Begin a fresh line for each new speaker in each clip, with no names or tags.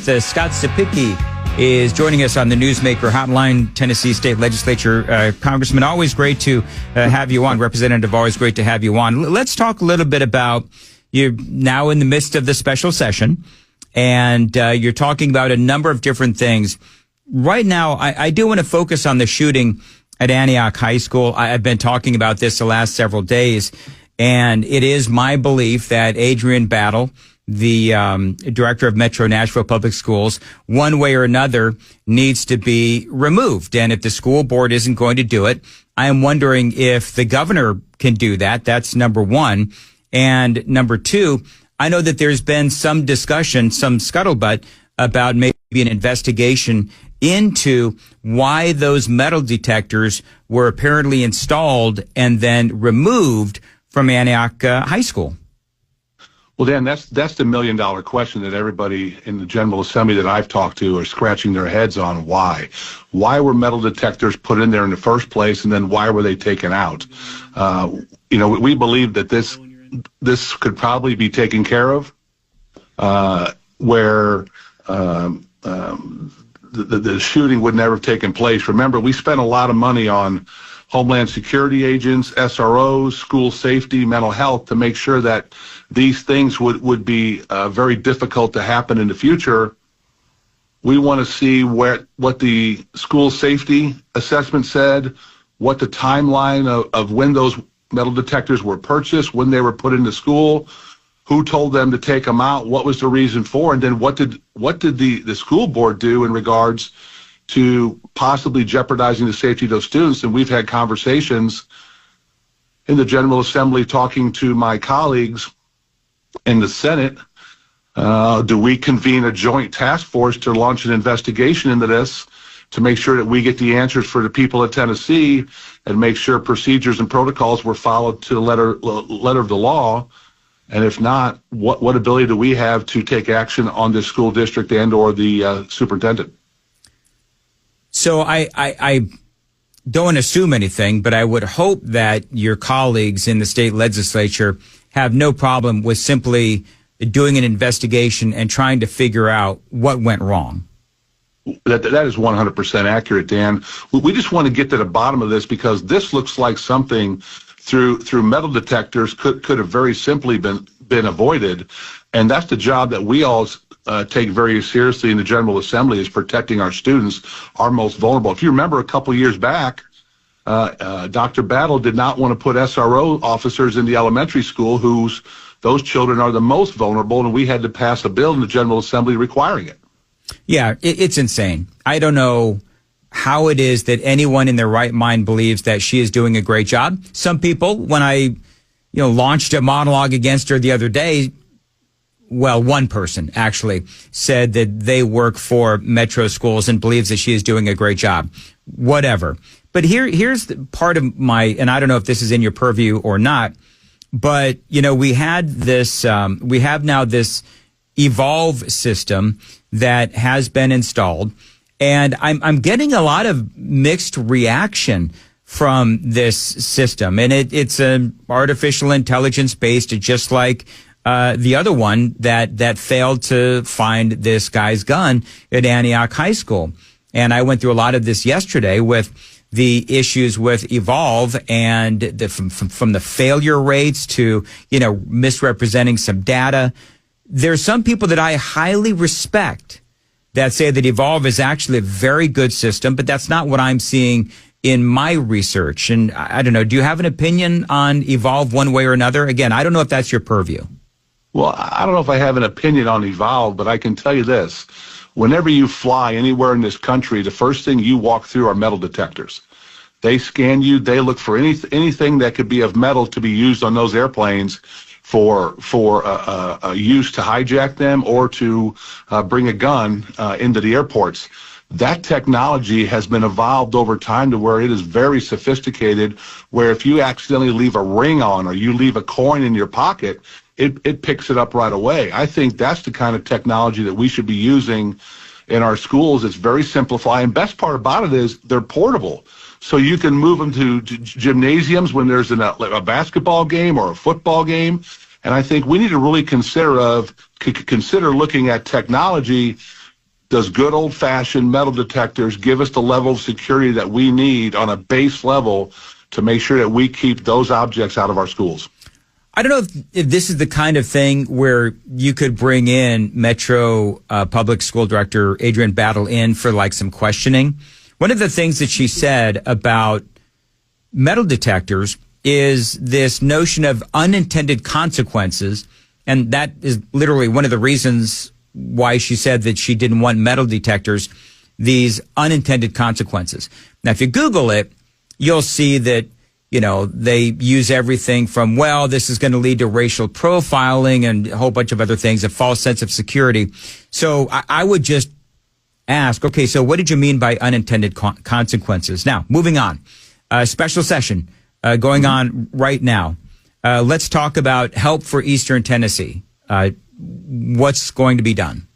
Scott Cepicky is joining us on the Newsmaker Hotline, Tennessee State Legislature. Congressman, always great to have you on. Representative, always great to have you on. Let's talk a little bit about, you're now in the midst of the special session, and you're talking about a number of different things. Right now, I do want to focus on the shooting at Antioch High School. I've been talking about this the last several days, and it is my belief that Adrian Battle, the director of Metro Nashville Public Schools, one way or another needs to be removed. And if the school board isn't going to do it, I am wondering if the governor can do that. That's number one. And number two, I know that there's been some discussion, some scuttlebutt about maybe an investigation into why those metal detectors were apparently installed and then removed from Antioch High School.
Well, Dan, that's the million-dollar question that everybody in the General Assembly that I've talked to are scratching their heads on. Why? Why were metal detectors put in there in the first place, and then why were they taken out? We believe that this could probably be taken care of, where the shooting would never have taken place. Remember, we spent a lot of money on Homeland Security agents, SROs, school safety, mental health to make sure that these things would be very difficult to happen in the future. We want to see what the school safety assessment said, what the timeline of when those metal detectors were purchased, when they were put into school, who told them to take them out, what was the reason for, and then what did the school board do in regards to possibly jeopardizing the safety of those students. And we've had conversations in the General Assembly talking to my colleagues in the Senate. Do we convene a joint task force to launch an investigation into this to make sure that we get the answers for the people of Tennessee and make sure procedures and protocols were followed to the letter of the law? And if not, what ability do we have to take action on this school district and or the superintendent?
So I don't assume anything, but I would hope that your colleagues in the state legislature have no problem with simply doing an investigation and trying to figure out what went wrong.
That is 100% accurate, Dan. We just want to get to the bottom of this because this looks like something through metal detectors could have very simply been avoided. And that's the job that we all take very seriously in the General Assembly, is protecting our students, our most vulnerable. If you remember a couple years back, Dr. Battle did not want to put SRO officers in the elementary school those children are the most vulnerable, and we had to pass a bill in the General Assembly requiring it.
Yeah, it's insane. I don't know how it is that anyone in their right mind believes that she is doing a great job. Some people, when I launched a monologue against her the other day, well, one person actually said that they work for Metro Schools and believes that she is doing a great job. Whatever. But here's the part of and I don't know if this is in your purview or not, but, we have now this Evolve system that has been installed, and I'm getting a lot of mixed reaction from this system. And it's an artificial intelligence based, just like the other one that failed to find this guy's gun at Antioch High School. And I went through a lot of this yesterday with the issues with Evolve and from the failure rates to, misrepresenting some data. There's some people that I highly respect that say that Evolve is actually a very good system, but that's not what I'm seeing in my research. And I don't know, do you have an opinion on Evolve one way or another? Again, I don't know if that's your purview.
Well, I don't know if I have an opinion on Evolve, but I can tell you this. Whenever you fly anywhere in this country, the first thing you walk through are metal detectors. They scan you. They look for anything that could be of metal to be used on those airplanes for use to hijack them or to bring a gun into the airports. That technology has been evolved over time to where it is very sophisticated, where if you accidentally leave a ring on or you leave a coin in your pocket, it picks it up right away. I think that's the kind of technology that we should be using in our schools. It's very simplified. And best part about it is they're portable. So you can move them to gymnasiums when there's a basketball game or a football game. And I think we need to really consider looking at technology does good old-fashioned metal detectors give us the level of security that we need on a base level to make sure that we keep those objects out of our schools.
I don't know if this is the kind of thing where you could bring in Metro Public School Director Adrienne Battle in for like some questioning. One of the things that she said about metal detectors is this notion of unintended consequences. And that is literally one of the reasons why she said that she didn't want metal detectors, these unintended consequences. Now, if you Google it, you'll see that, you know, they use everything from, well, this is going to lead to racial profiling and a whole bunch of other things, a false sense of security. So I would just ask, okay, so what did you mean by unintended consequences? Now, moving on, special session going on right now. Let's talk about help for Eastern Tennessee. What's going to be done?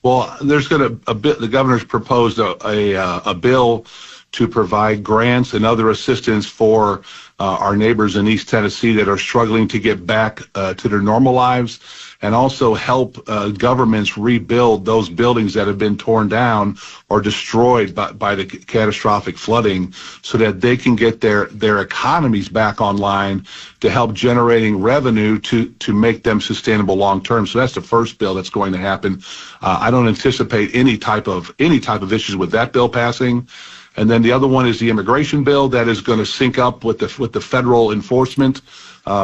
Well, there's going to the governor's proposed a bill to provide grants and other assistance for our neighbors in East Tennessee that are struggling to get back to their normal lives, and also help governments rebuild those buildings that have been torn down or destroyed by the catastrophic flooding, so that they can get their economies back online to help generating revenue to make them sustainable long term. So that's the first bill that's going to happen. I don't anticipate any type of issues with that bill passing. And then the other one is the immigration bill that is going to sync up with the federal enforcement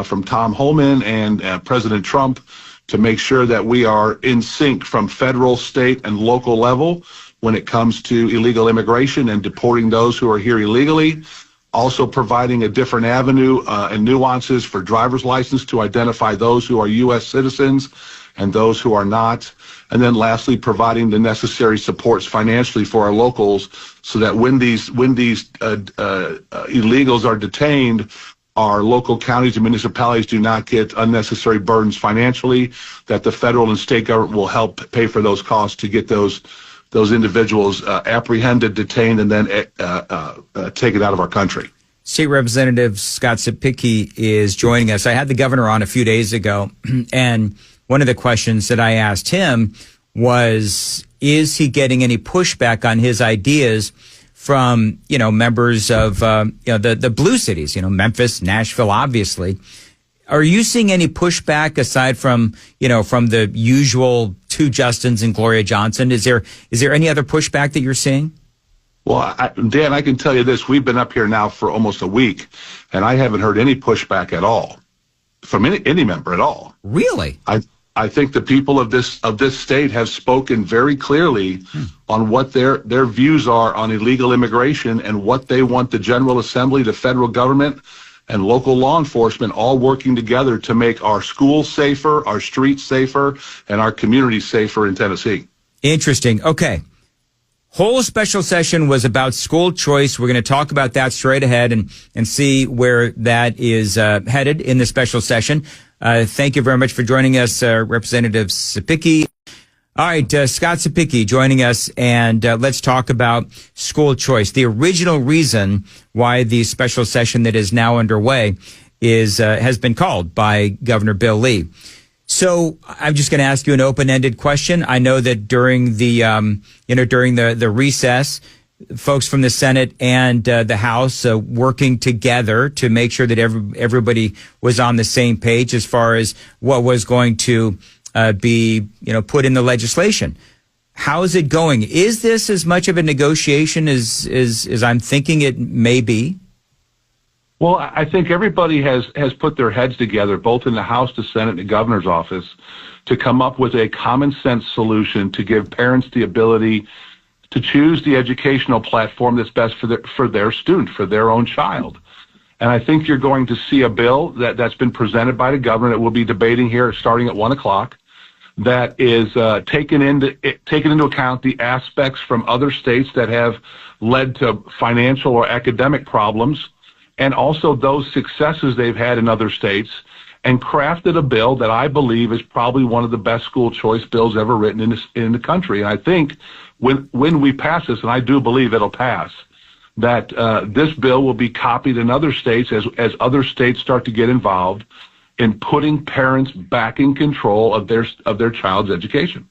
from Tom Homan and President Trump to make sure that we are in sync from federal, state, and local level when it comes to illegal immigration and deporting those who are here illegally. Also providing a different avenue and nuances for driver's license to identify those who are U.S. citizens and those who are not. And then lastly, providing the necessary supports financially for our locals so that when these illegals are detained, our local counties and municipalities do not get unnecessary burdens financially, that the federal and state government will help pay for those costs to get those individuals apprehended, detained, and then taken out of our country.
State Representative Scott Cepicky is joining us. I had the governor on a few days ago, and one of the questions that I asked him was, is he getting any pushback on his ideas from, you know, members of, the blue cities, Memphis, Nashville, obviously. Are you seeing any pushback aside from, from the usual two Justins and Gloria Johnson? Is there any other pushback that you're seeing?
Well, Dan, I can tell you this. We've been up here now for almost a week, and I haven't heard any pushback at all from any member at all.
Really?
I think the people of this state have spoken very clearly on what their views are on illegal immigration and what they want the General Assembly, the federal government, and local law enforcement all working together to make our schools safer, our streets safer, and our communities safer in Tennessee.
Interesting. Okay. Whole special session was about school choice. We're going to talk about that straight ahead and see where that is headed in the special session. Thank you very much for joining us, Representative Cepicky. All right, Scott Cepicky joining us, and let's talk about school choice. The original reason why the special session that is now underway has been called by Governor Bill Lee. So I'm just going to ask you an open-ended question. I know that during the the recess, folks from the Senate and the House working together to make sure that everybody was on the same page as far as what was going to be put in the legislation. How is it going? Is this as much of a negotiation as I'm thinking it may be?
Well, I think everybody has put their heads together, both in the House, the Senate, and the governor's office, to come up with a common sense solution to give parents the ability to choose the educational platform that's best for their student, for their own child. And I think you're going to see a bill that's been presented by the governor that we'll be debating here starting at 1 o'clock that is taken into account the aspects from other states that have led to financial or academic problems, and also those successes they've had in other states, and crafted a bill that I believe is probably one of the best school choice bills ever written in the country. And I think when we pass this, and I do believe it'll pass, that this bill will be copied in other states as other states start to get involved in putting parents back in control of their child's education.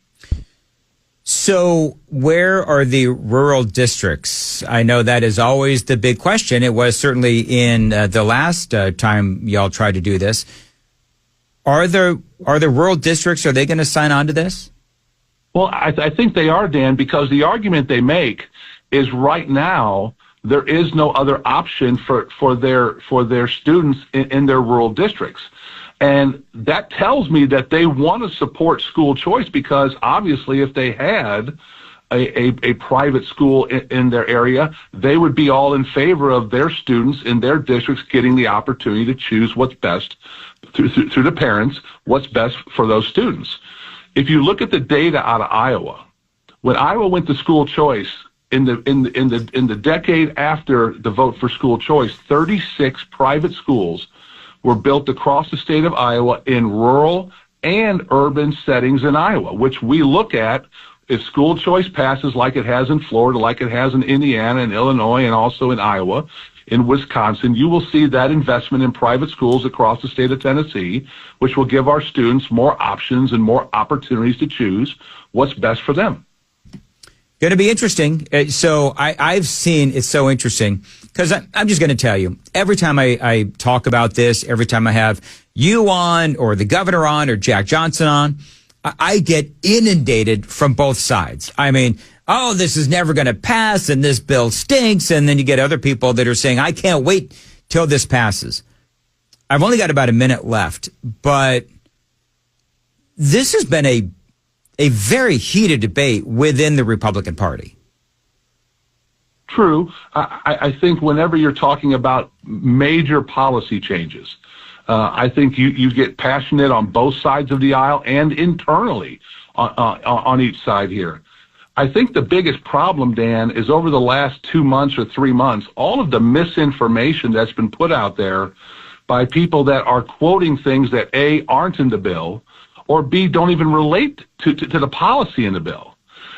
So where are the rural districts? I know that is always the big question. It was certainly in the last time y'all tried to do this. Are the rural districts, are they going to sign on to this?
Well, I think they are, Dan, because the argument they make is right now there is no other option for their students in their rural districts. And that tells me that they want to support school choice, because obviously if they had a private school in their area, they would be all in favor of their students in their districts getting the opportunity to choose what's best through the parents, what's best for those students. If you look at the data out of Iowa, when Iowa went to school choice in the decade after the vote for school choice, 36 private schools were built across the state of Iowa in rural and urban settings in Iowa, which we look at. If school choice passes like it has in Florida, like it has in Indiana and Illinois, and also in Iowa, in Wisconsin, you will see that investment in private schools across the state of Tennessee, which will give our students more options and more opportunities to choose what's best for them.
Going to be interesting. So I've seen, it's so interesting, because I'm just going to tell you, every time I talk about this, every time I have you on or the governor on or Jack Johnson on, I get inundated from both sides. I mean, oh, this is never going to pass and this bill stinks. And then you get other people that are saying, I can't wait till this passes. I've only got about a minute left, but this has been a very heated debate within the Republican Party.
True. I think whenever you're talking about major policy changes, I think you get passionate on both sides of the aisle and internally on each side here. I think the biggest problem, Dan, is over the last 2 months or 3 months, all of the misinformation that's been put out there by people that are quoting things that A, aren't in the bill, or B, don't even relate to the policy in the bill.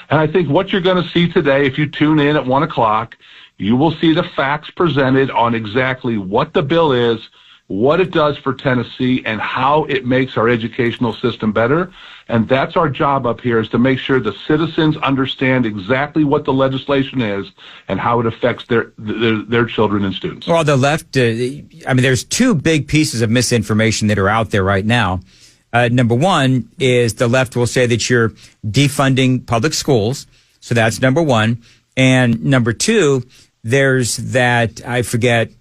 And I think what you're going to see today, if you tune in at 1 o'clock, you will see the facts presented on exactly what the bill is, what it does for Tennessee, and how it makes our educational system better. And that's our job up here, is to make sure the citizens understand exactly what the legislation is and how it affects their children and students.
Well, the left, there's two big pieces of misinformation that are out there right now. Number one is the left will say that you're defunding public schools. So that's number one. And number two, there's that, I forget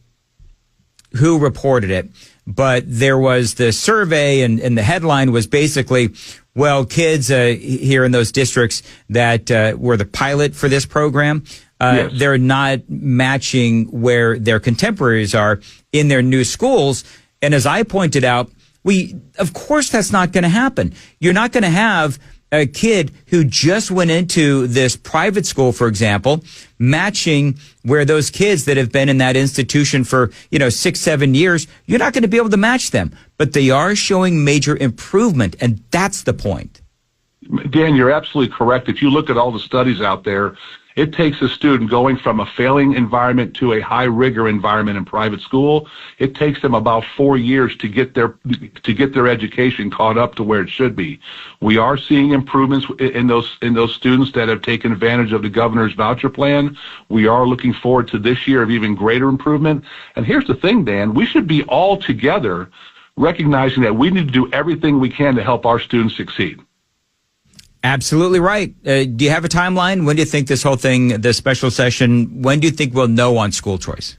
who reported it, but there was the survey and the headline was basically, well, kids here in those districts that were the pilot for this program, yes, they're not matching where their contemporaries are in their new schools. And as I pointed out, of course that's not going to happen. You're not going to have a kid who just went into this private school, for example, matching where those kids that have been in that institution for, 6-7 years, you're not going to be able to match them. But they are showing major improvement, and that's the point.
Dan, you're absolutely correct. If you look at all the studies out there, it takes a student going from a failing environment to a high rigor environment in private school. It takes them about 4 years to get their education caught up to where it should be. We are seeing improvements in those students that have taken advantage of the governor's voucher plan. We are looking forward to this year of even greater improvement. And here's the thing, Dan, we should be all together recognizing that we need to do everything we can to help our students succeed.
Absolutely right. Do you have a timeline? When do you think this whole thing, this special session, when do you think we'll know on school choice?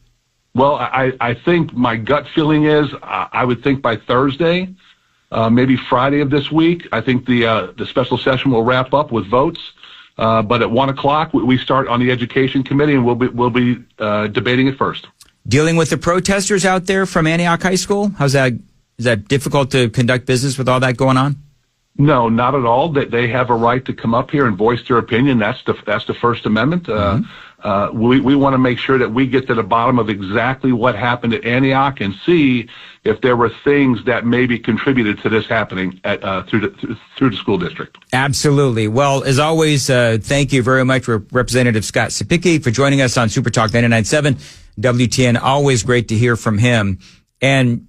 Well, I think my gut feeling is I would think by Thursday, maybe Friday of this week. I think the special session will wrap up with votes. But at 1 o'clock, we start on the education committee, and we'll be debating it first. Dealing
with the protesters out there from Antioch High School, how's that? Is that difficult to conduct business with all that going on?
No, not at all. They have a right to come up here and voice their opinion. That's the First Amendment. We want to make sure that we get to the bottom of exactly what happened at Antioch and see if there were things that maybe contributed to this happening through the school district.
Absolutely. Well, as always, thank you very much, Representative Scott Cepicky, for joining us on Super Talk 99.7 WTN. Always great to hear from him. And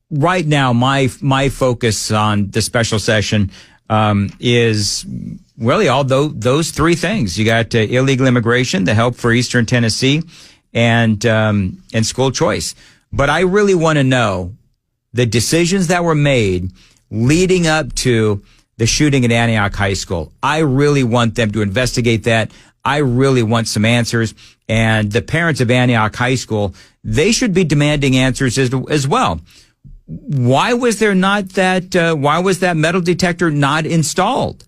right now, my focus on the special session is really all those three things. You got illegal immigration, the help for Eastern Tennessee, and school choice. But I really want to know the decisions that were made leading up to the shooting at Antioch High School. I really want them to investigate that. I really want some answers. And the parents of Antioch High School, they should be demanding answers as well. Why was there not why was that metal detector not installed?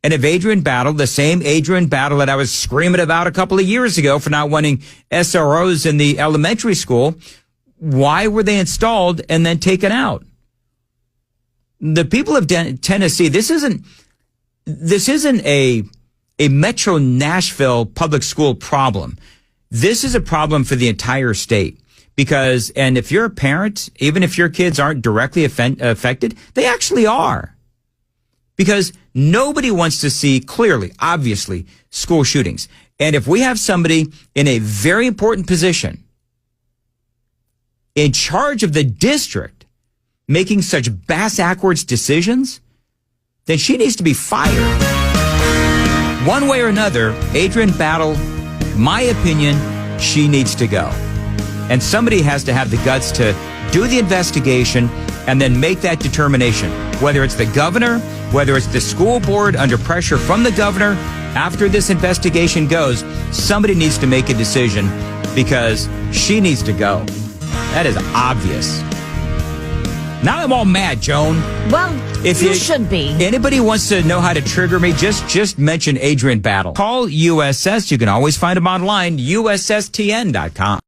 And if Adrian Battle, the same Adrian Battle that I was screaming about a couple of years ago for not wanting SROs in the elementary school, why were they installed and then taken out? The people of Tennessee, this isn't a Metro Nashville public school problem. This is a problem for the entire state. Because, and if you're a parent, even if your kids aren't directly affected, they actually are. Because nobody wants to see clearly, obviously, school shootings. And if we have somebody in a very important position in charge of the district making such bass-ackwards decisions, then she needs to be fired. One way or another, Adrian Battle, my opinion, she needs to go. And somebody has to have the guts to do the investigation and then make that determination. Whether it's the governor, whether it's the school board under pressure from the governor, after this investigation goes, somebody needs to make a decision because she needs to go. That is obvious. Now I'm all mad, Joan.
Well, if you should be.
Anybody wants to know how to trigger me, just mention Adrian Battle. Call USS. You can always find him online, USSTN.com.